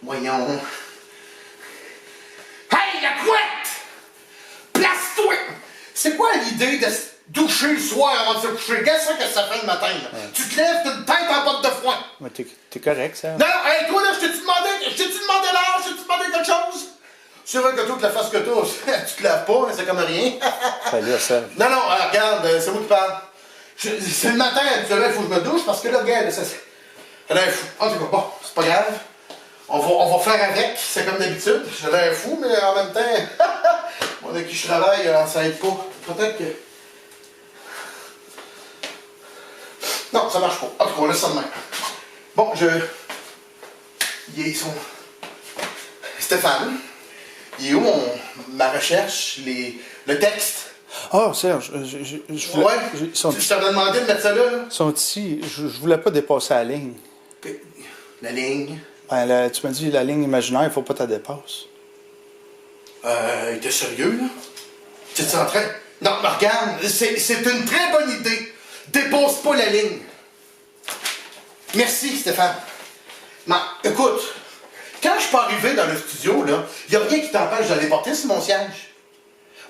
Voyons. Hey, la couette! Place-toi! C'est quoi l'idée de se doucher le soir avant de se coucher? Qu'est-ce que ça fait le matin, là? Tu te lèves, t'as une tête en botte de foin. Mais t'es correct, ça. Non, hey, toi, là, je t'ai-tu demandé l'âge? Je t'ai-tu demandé quelque chose? C'est vrai que toi, que la face que t'as, tu te laves pas, c'est comme rien. Ben là, ça. Non, regarde, c'est moi qui parle. C'est le matin, habituellement, il faut que je me douche parce que là, regarde, ça j'ai l'air fou. En tout cas, bon, c'est pas grave. On va faire avec, c'est comme d'habitude. J'ai l'air fou, mais en même temps, moi, avec qui je travaille, ça aide pas. Peut-être que. Non, ça marche pas. En tout cas, on laisse ça de même. Bon, ils sont. Stéphane, il est où ma recherche, le texte? Ah, Serge, je voulais. Ouais, Sont, je t'avais demandé de mettre ça là. sont ici. Je voulais pas dépasser la ligne. La ligne. Ben, là, tu m'as dit la ligne imaginaire, il faut pas que tu la dépasses. T'es sérieux, là? T'es en train. Non, mais regarde, c'est une très bonne idée. Dépose pas la ligne. Merci, Stéphane. Mais, écoute, quand je suis pas arrivé dans le studio, là, y a rien qui t'empêche d'aller porter sur mon siège.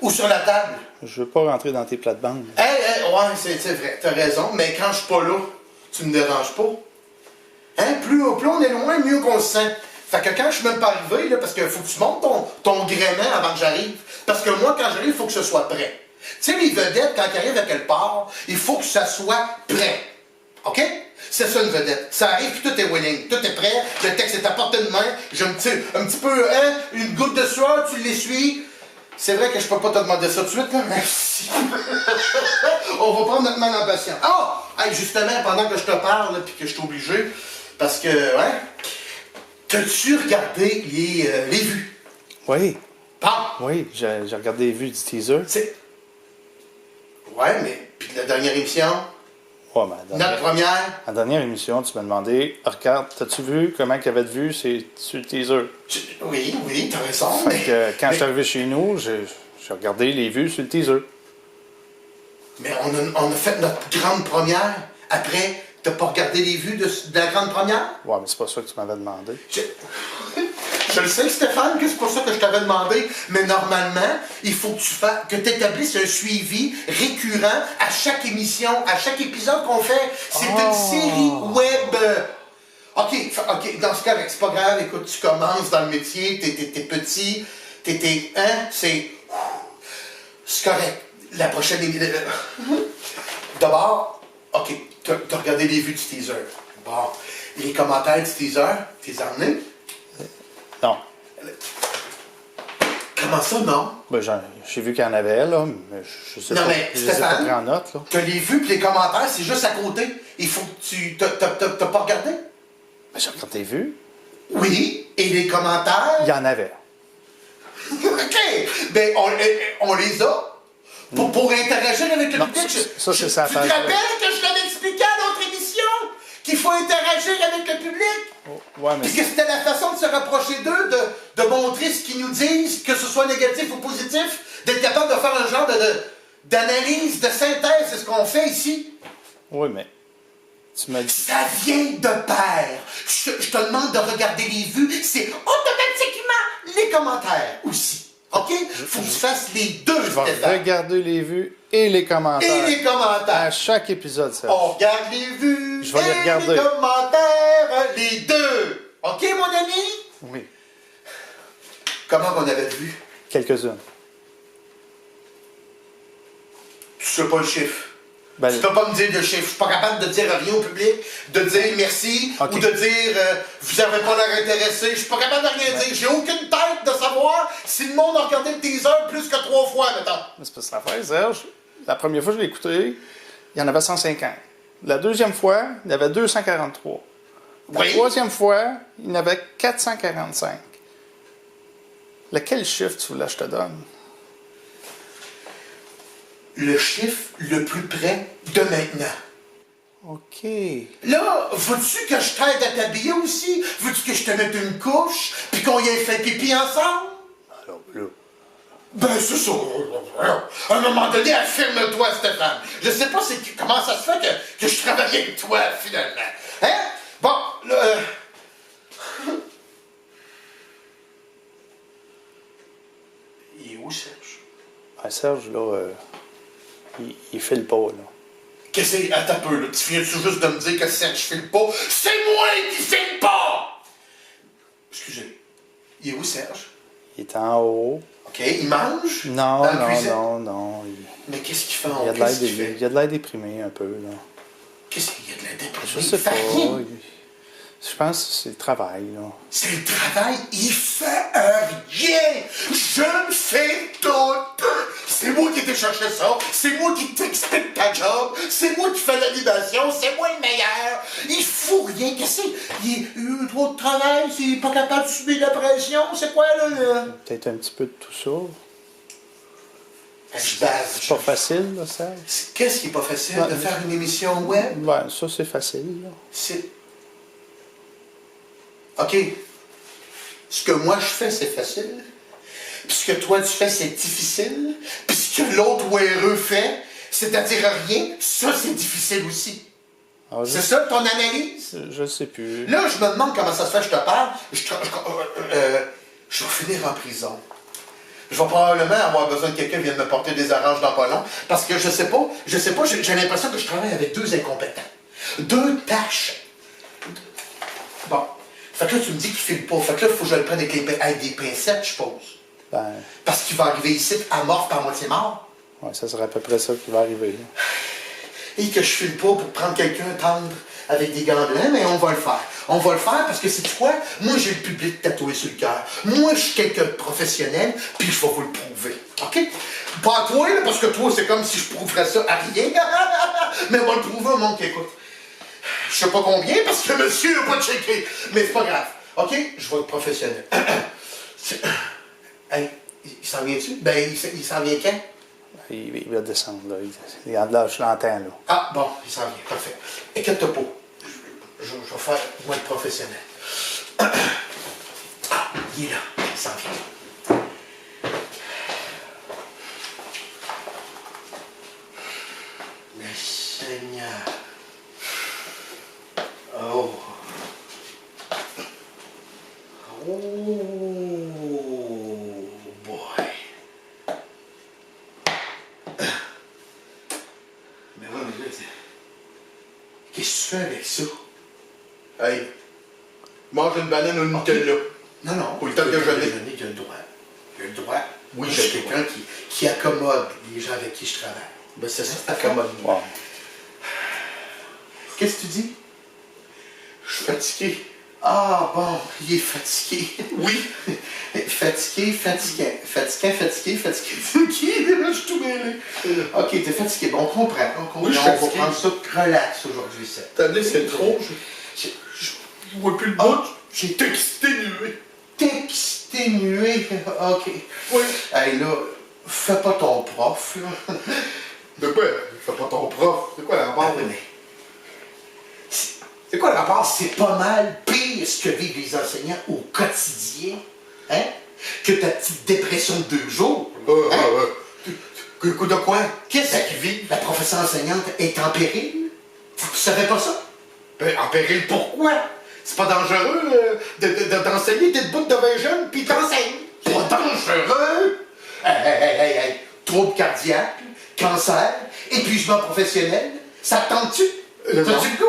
Ou sur la table. Je veux pas rentrer dans tes plates-bandes. Ouais, c'est vrai, t'as raison, mais quand je suis pas là, tu me déranges pas. Hein? Plus on est loin, mieux qu'on se sent. Fait que quand je suis même pas arrivé, là, parce qu'il faut que tu montes ton gréement avant que j'arrive. Parce que moi, quand j'arrive, il faut que ce soit prêt. Tu sais, les vedettes, quand ils arrivent à quelque part, il faut que ça soit prêt. OK? C'est ça une vedette. Ça arrive, puis tout est willing. Tout est prêt, le texte est à portée de main. J'ai un petit peu, une goutte de sueur, tu l'essuies. C'est vrai que je peux pas te demander ça tout de suite, là. Merci. On va prendre notre mal en patience. Ah! Hey, justement, pendant que je te parle, puis que je suis obligé, parce que, ouais, t'as-tu regardé les vues? Oui. Ah! Oui, j'ai regardé les vues du teaser. C'est... Ouais, mais, puis la dernière émission? Ouais, mais Notre première? la dernière émission, tu m'as demandé, regarde, t'as-tu vu comment qu'il y avait de vues sur le teaser? Oui, t'as raison. Fait que quand je suis arrivé chez nous, j'ai regardé les vues sur le teaser. Mais on a fait notre grande première. Après, t'as pas regardé les vues de la grande première? Ouais, mais c'est pas ça que tu m'avais demandé. Je le sais, Stéphane, que c'est pour ça que je t'avais demandé, mais normalement, il faut que tu établisses un suivi récurrent à chaque émission, à chaque épisode qu'on fait. C'est une série web. OK, dans ce cas, c'est pas grave, écoute, tu commences dans le métier, t'es petit, c'est correct. La prochaine émission. D'abord, OK, t'as regardé les vues du teaser. Bon, les commentaires du teaser, t'es emmené? Non. Comment ça, non? Ben, j'ai vu qu'il y en avait, là, mais je sais non, pas. mais, Je les ai pas Stéphane, pris en note, là. t'as les vues et les commentaires, c'est juste à côté. Il faut que tu... T'as pas regardé? Ben, j'ai regardé les vues. Oui, et les commentaires? Il y en avait. OK! Ben, on les a. Pour interagir avec le Non, public. ça, c'est sa Tu page, te rappelles que je l'avais expliqué à notre émission? Qu'il faut interagir avec le public? Oh, ouais, mais Puis que c'était la façon de se rapprocher d'eux, de montrer ce qu'ils nous disent, que ce soit négatif ou positif, d'être capable de faire un genre d'analyse, de synthèse, c'est ce qu'on fait ici. oui, mais tu m'as dit... Ça vient de pair. Je te demande de regarder les vues, c'est automatiquement les commentaires aussi. OK? Faut que tu fasses les deux, Je vais Stéphane. regarder les vues et les commentaires. Et les commentaires. À chaque épisode, ça. On regarde les vues Je vais les regarder. les commentaires, les deux. OK, mon ami? Oui, Comment on avait vu? quelques-unes. Tu sais pas le chiffre. Ben, Tu peux pas me dire le chiffre. Je suis pas capable de dire rien au public, de dire merci, OK. ou de dire vous avez pas l'air intéressé. Je suis pas capable de rien dire. J'ai aucune tête de savoir si le monde a regardé le teaser plus que 3 fois, mettons. c'est pas ça l'affaire, Serge. La première fois que je l'ai écouté, il y en avait 150. La deuxième fois, il y en avait 243. La troisième fois, il y en avait 445. Lequel chiffre tu voulais que je te donne? Le chiffre le plus près de maintenant. OK. Là, veux-tu que je t'aide à t'habiller aussi? Veux-tu que je te mette une couche, puis qu'on y ait fait pipi ensemble? Alors, là... Ben, c'est ça. À un moment donné, affirme-toi, Stéphane. Je sais pas comment ça se fait que je travaille avec toi, finalement. Hein? Bon, là, Serge, là, il file pas, là. Qu'est-ce que c'est? Attends un peu, là. Tu viens-tu juste de me dire que Serge file pas? C'est moi qui file pas! Excusez. Il est où, Serge? Il est en haut. OK, il mange? Non, dans la cuisine? non. Mais qu'est-ce qu'il fait Il a de l'air déprimé un peu, là. Qu'est-ce qu'il y a de la dépression? Je sais pas. Je pense que c'est le travail, là. C'est le travail, il fait rien! Je me fais tout! C'est moi qui t'ai cherché ça, c'est moi qui t'explique ta job, c'est moi qui fais l'animation, c'est moi le meilleur! Il fout rien, qu'est-ce que c'est? Il a eu trop de travail, il est pas capable de subir la pression, c'est quoi là? Peut-être un petit peu de tout ça. Je base. C'est pas facile, là, ça. Qu'est-ce qui est pas facile de faire une émission web? Ouais, ça, c'est facile, là. C'est... OK. Ce que moi je fais, c'est facile. Puis ce que toi tu fais, c'est difficile. Puis ce que l'autre WRE fait, c'est-à-dire rien, ça c'est difficile aussi. Alors, c'est ça ton analyse? Je sais plus. Là, je me demande comment ça se fait, je te parle. Je vais finir en prison. Je vais probablement avoir besoin de quelqu'un qui vienne me porter des oranges dans pas long. Parce que je sais pas, j'ai l'impression que je travaille avec deux incompétents. Deux tâches. Bon. Fait que là, tu me dis qu'il file pas. Fait que là, il faut que je le prenne avec des pincettes, je suppose. Ben... Parce qu'il va arriver ici amorphe par moitié mort. Ouais, ça serait à peu près ça qui va arriver. Et que je file pas pour prendre quelqu'un tendre avec des gants blancs, mais on va le faire. On va le faire parce que c'est quoi? Moi, j'ai le public tatoué sur le cœur. Moi, je suis quelqu'un de professionnel, puis je vais vous le prouver. OK? Pas à toi, là, parce que toi, c'est comme si je prouverais ça à rien. Mais on va le prouver au monde qui écoute. Je sais pas combien, parce que monsieur n'a pas checké. Mais c'est pas grave. OK? Je vais être professionnel. Hey, il s'en vient-tu? Ben, il s'en vient quand? Il va descendre, là. Là, je l'entends, là. Ah, bon, il s'en vient. Parfait. Inquiète-toi pas. Je vais faire, moi, être professionnel. Ah, il est là. Il s'en vient. Mais Seigneur. Oh. Oh, boy. Mais ouais, mais là, qu'est-ce que tu fais avec ça? Hey, mange une banane au Nutella. Non, non. Pour le temps de déjeuner. Il a le droit. Il a le droit. Oui, j'ai quelqu'un qui accommode les gens avec qui je travaille. Ben, c'est ça, accommode-moi. Wow. Qu'est-ce que tu dis? Je suis fatigué. Ah, bon, il est fatigué. Oui. Fatigué. Je suis tout mêlé. OK, t'es fatigué. Bon, on comprend. Oui, on va prendre ça relax aujourd'hui, ça. T'as donné, c'est trop. Je vois plus le bout. J'ai t'exténué. T'exténué? OK. Oui. Hey, là, fais pas ton prof, là. De quoi? Fais pas ton prof. C'est quoi la rapport? C'est quoi le rapport? C'est pas mal pire ce que vivent les enseignants au quotidien, hein? Que ta petite dépression de 2 jours. Hein? De quoi? Qu'est-ce qui vit? La professeure enseignante est en péril? Tu savais pas ça? Ben, en péril pourquoi? C'est pas dangereux d'enseigner, t'es debout devant un jeune, puis t'enseignes. C'est pas dangereux! Hey. Troubles cardiaques, cancer, épuisement professionnel, ça te tente-tu? T'as-tu le goût?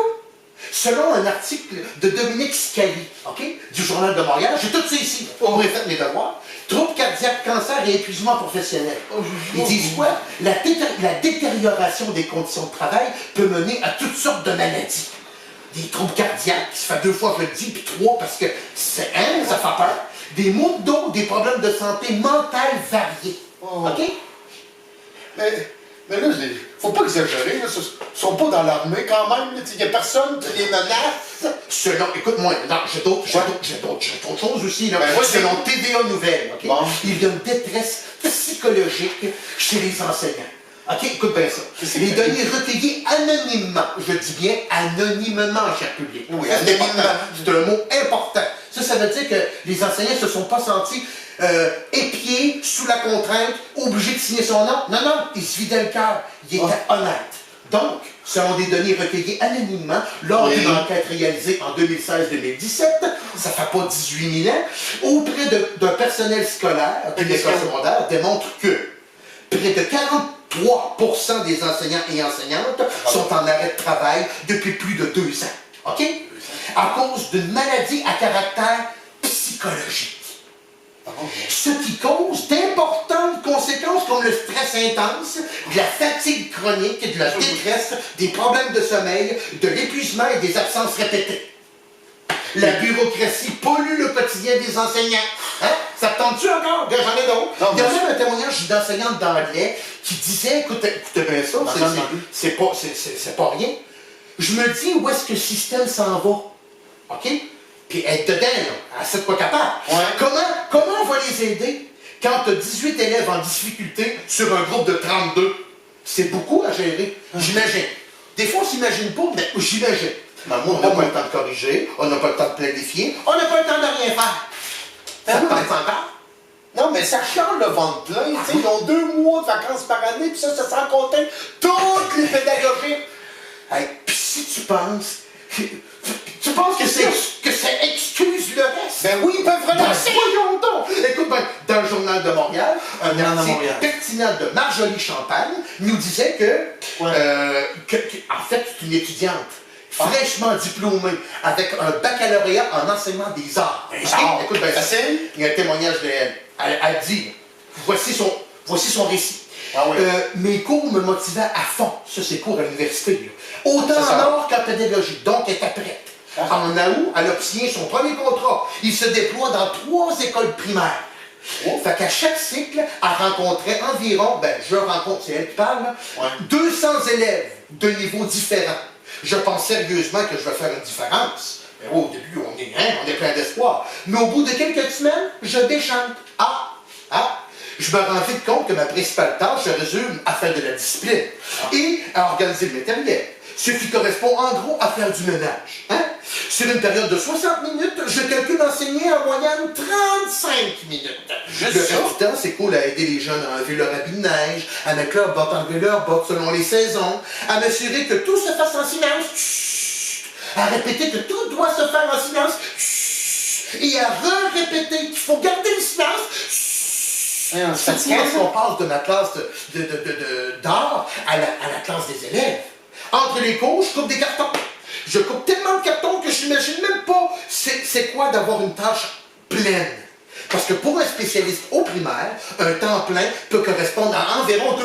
Selon un article de Dominique Scali, okay, du Journal de Montréal, j'ai tout ça ici, on aurait fait mes devoirs, troubles cardiaques, cancer et épuisement professionnel. Ils disent quoi? La détérioration des conditions de travail peut mener à toutes sortes de maladies. Des troubles cardiaques, ça fait 2 fois que je le dis, puis 3 parce que ça fait peur. Des maux de dos, des problèmes de santé mentale variés. OK? Mais là, faut pas exagérer, là. Ils sont pas dans l'armée quand même, il y a personne qui les menace. Selon, écoute-moi, non, j'ai d'autres choses aussi, là. Ben, selon TVA Nouvelles, OK? Bon. Il y a une détresse psychologique chez les enseignants. OK, écoute bien ça. Les données recueillies anonymement, je dis bien anonymement, cher public. Oui, anonymement, c'est un mot important. Ça veut dire que les enseignants ne se sont pas sentis épiés, sous la contrainte, obligés de signer son nom. Non, ils se vidaient le cœur. Ils étaient honnêtes. Donc, selon des données recueillies anonymement, lors d'une enquête réalisée en 2016-2017, ça fait pas 18 000 ans, auprès d'un personnel scolaire, de l'école secondaire, démontre que près de 43% des enseignants et enseignantes sont en arrêt de travail depuis plus de 2 ans. OK? À cause d'une maladie à caractère psychologique. Ce qui cause d'importantes conséquences comme le stress intense, de la fatigue chronique, de la détresse, des problèmes de sommeil, de l'épuisement et des absences répétées. La bureaucratie pollue le quotidien des enseignants. Hein? Ça te tente-tu encore? J'en ai d'autres. Il y a même un témoignage d'enseignante d'anglais qui disait, écoutez bien ça, c'est pas rien. Je me dis où est-ce que le système s'en va. OK? Puis être dedans, là, à 7 pas capable. Ouais. Comment on va les aider quand tu as 18 élèves en difficulté sur un groupe de 32? C'est beaucoup à gérer, j'imagine. Des fois, on s'imagine pas, mais j'imagine. Ben, moi, on n'a pas le temps de corriger, on n'a pas le temps de planifier, on n'a pas le temps de rien faire. Ça te parle encore? Non, mais ça charle le ventre plein. Ils ont 2 mois de vacances par année, puis ça sans compter toutes les pédagogies. Hey, puis si tu penses que ça excuse le reste? Ben oui, ils peuvent relancer. Voyons donc! Écoute, dans le Journal de Montréal, un article pertinent de Marjorie Champagne nous disait que en fait, c'est une étudiante fraîchement diplômée avec un baccalauréat en enseignement des arts. Écoute, il y a un témoignage d'elle. Elle dit, voici son récit. Ah oui. Mes cours me motivaient à fond. Ça, c'est cours à l'université. Autant en art qu'en pédagogie. Donc, elle était prête. En août, elle obtient son premier contrat. Il se déploie dans 3 écoles primaires. Fait qu'à chaque cycle, elle rencontrait environ, c'est elle qui parle, 200 élèves de niveaux différents. Je pense sérieusement que je vais faire une différence. Mais au début, on est plein d'espoir. Mais au bout de quelques semaines, je déchante. Je me rends vite compte que ma principale tâche se résume à faire de la discipline et à organiser le matériel. Ce qui correspond en gros à faire du ménage. Sur une période de 60 minutes, je calcule enseigner en moyenne 35 minutes. Le reste du temps, c'est cool à aider les jeunes à enlever leur habit de neige, à mettre leurs bottes, enlever leurs bottes selon les saisons, à m'assurer que tout se fasse en silence, à répéter que tout doit se faire en silence, et à répéter qu'il faut garder le silence. Surtout lorsqu'on passe de ma classe d'art à la classe des élèves. Entre les cours, je coupe des cartons. Je coupe tellement de cartons que je n'imagine même pas c'est quoi d'avoir une tâche pleine. Parce que pour un spécialiste au primaire, un temps plein peut correspondre à environ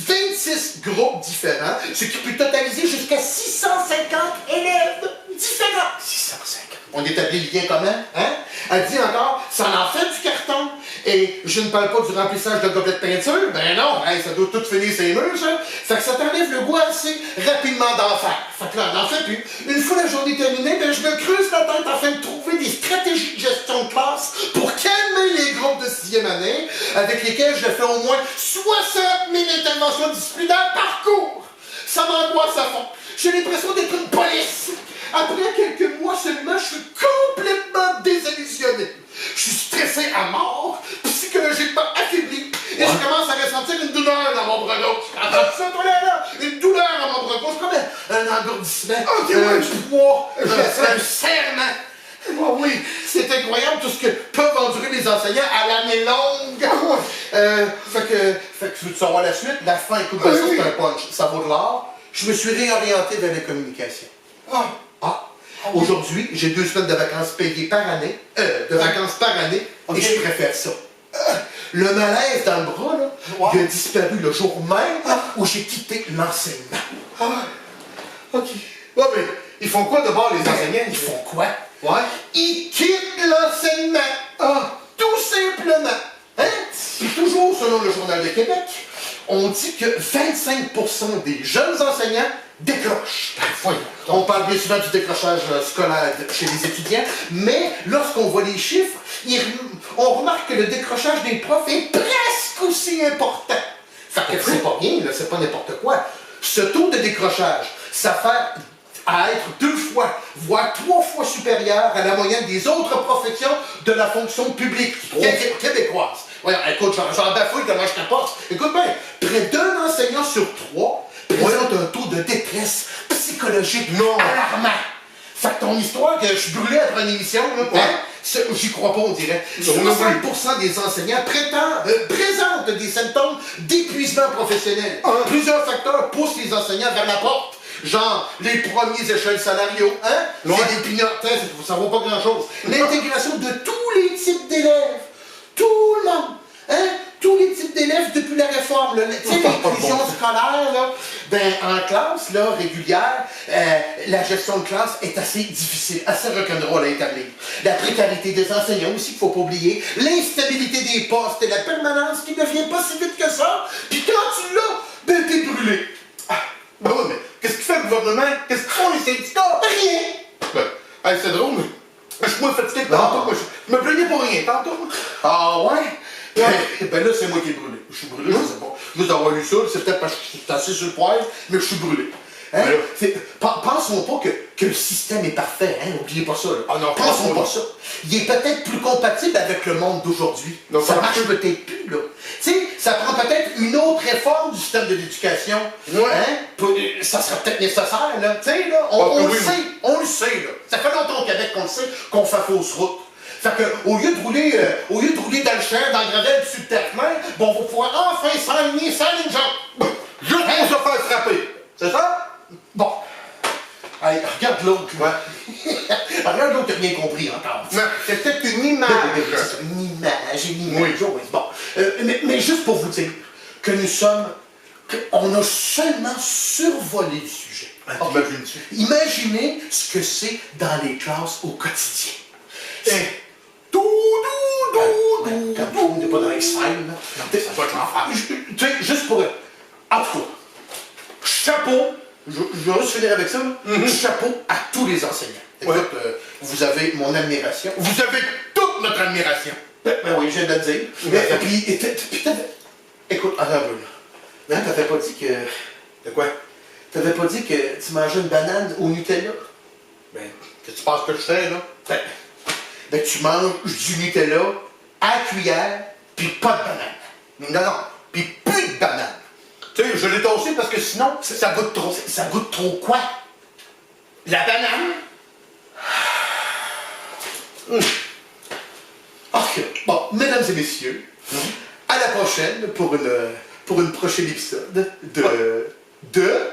26 groupes différents, ce qui peut totaliser jusqu'à 650 élèves différents. 650. On établit le lien commun, hein? Elle dit encore, ça en fait du carton. Et je ne parle pas du remplissage de gobelets de peinture. Ben non, ça doit tout finir ses murs, ça. Fait que ça t'enlève le goût assez rapidement d'en faire. Fait que là, on n'en fait plus. Une fois la journée terminée, je me creuse la tête afin de trouver des stratégies de gestion de classe pour calmer les groupes de 6e année, avec lesquels je fais au moins 60 000 interventions disciplinaires par cours. Ça m'angoisse à fond. J'ai l'impression d'être une police. Après quelques mois seulement, je suis complètement désillusionné. Je suis stressé à mort, psychologiquement affaibli, et je commence à ressentir une douleur dans mon bras gauche. Entends-tu ça, toi, là? Une douleur dans mon bras gauche, comme un engourdissement, un poids, un serrement. Oh oui, c'est incroyable tout ce que peuvent endurer les enseignants à l'année longue. Fait que tu veux savoir la suite? La fin, écoute, ça c'est un punch. Ça vaut de l'or. Je me suis réorienté vers la communication. Aujourd'hui, j'ai 2 semaines de vacances payées par année, et je préfère ça. Le malaise dans le bras, là, il a disparu le jour même où j'ai quitté l'enseignement. OK. Ouais, mais ils font quoi d'abord, les enseignants? Ils font quoi? Ils quittent l'enseignement. Tout simplement. Et toujours selon le Journal de Québec, on dit que 25% des jeunes enseignants décrochent. On parle bien souvent du décrochage scolaire chez les étudiants, mais lorsqu'on voit les chiffres, on remarque que le décrochage des profs est presque aussi important. Fait que c'est pas bien, là, c'est pas n'importe quoi. Ce taux de décrochage s'affaire à être 2 fois, voire 3 fois supérieur à la moyenne des autres professions de la fonction publique québécoise. Voyons, écoute, j'en bafouille comment je t'apporte. Écoute bien, près d'un enseignant sur 3 présente un taux de détresse psychologique alarmant. Fait que ton ton histoire que je suis brûlé après une émission, là, j'y crois pas, on dirait. 60% des enseignants présentent des symptômes d'épuisement professionnel. Plusieurs facteurs poussent les enseignants vers la porte. Genre, les premiers échelles salariaux, c'est des pignotins, ça vaut pas grand-chose. L'intégration de tous les types d'élèves. Tout le monde. Tous les types d'élèves depuis la réforme. Tu sais, l'inclusion scolaire, là, en classe là, régulière, la gestion de classe est assez difficile, assez rock'n'roll à établir. La précarité des enseignants aussi, qu'il ne faut pas oublier. L'instabilité des postes et la permanence qui ne devient pas si vite que ça. Puis quand tu l'as, t'es brûlé. Ben oui, mais qu'est-ce qu'il fait le gouvernement? Qu'est-ce qu'ils font les syndicats? Rien! C'est drôle, mais je suis moins fatigué que tantôt. Moi, je me plaignais pour rien tantôt. Ah ouais? Ben là, c'est moi qui est brûlé. Je suis brûlé, je sais pas. Juste d'avoir lu ça, c'est peut-être parce que je suis assis sur le poêle, mais je suis brûlé. Pensons pas que le système est parfait, n'oubliez pas ça. Ah non, pensons pas ça. Il est peut-être plus compatible avec le monde d'aujourd'hui. Ça marche peut-être plus, là. Tu sais, ça prend peut-être une autre réforme du système de l'éducation. Ça serait peut-être nécessaire, là. Tu sais, là, on le sait, là. Ça fait longtemps au Québec qu'on le sait, qu'on fait fausse route. Fait que, au lieu de rouler dans le champ, dans le gravel, sur le terre-plein, on va pouvoir enfin s'enligner sans les gens. Juste pour se faire frapper. C'est ça? Bon. Allez, regarde l'autre, regarde l'autre qui n'a rien compris encore. C'est peut-être une image. Une image. Oui. Bon. Mais juste pour vous dire que on a seulement survolé le sujet. Imaginez ce que c'est dans les classes au quotidien. Quand on n'est pas dans X-Files, là. Ça va être l'enfer. Tu sais, juste pour... En tout cas, chapeau, je vais juste finir avec ça, chapeau à tous les enseignants. Écoute, vous avez mon admiration. Vous avez toute notre admiration. Ben oui, je viens de le dire. Puis écoute, attends un peu, là. T'avais pas dit que... De quoi? T'avais pas dit que tu mangeais une banane au Nutella? Ben, qu'est-ce que tu penses que je fais, là? Ben, tu manges du Nutella à la cuillère, puis pas de banane. Non, puis plus de banane. Tu sais, je l'ai tossé parce que sinon, ça goûte trop. Ça goûte trop quoi? La banane? Ok. Bon, mesdames et messieurs, à la prochaine pour une prochaine épisode de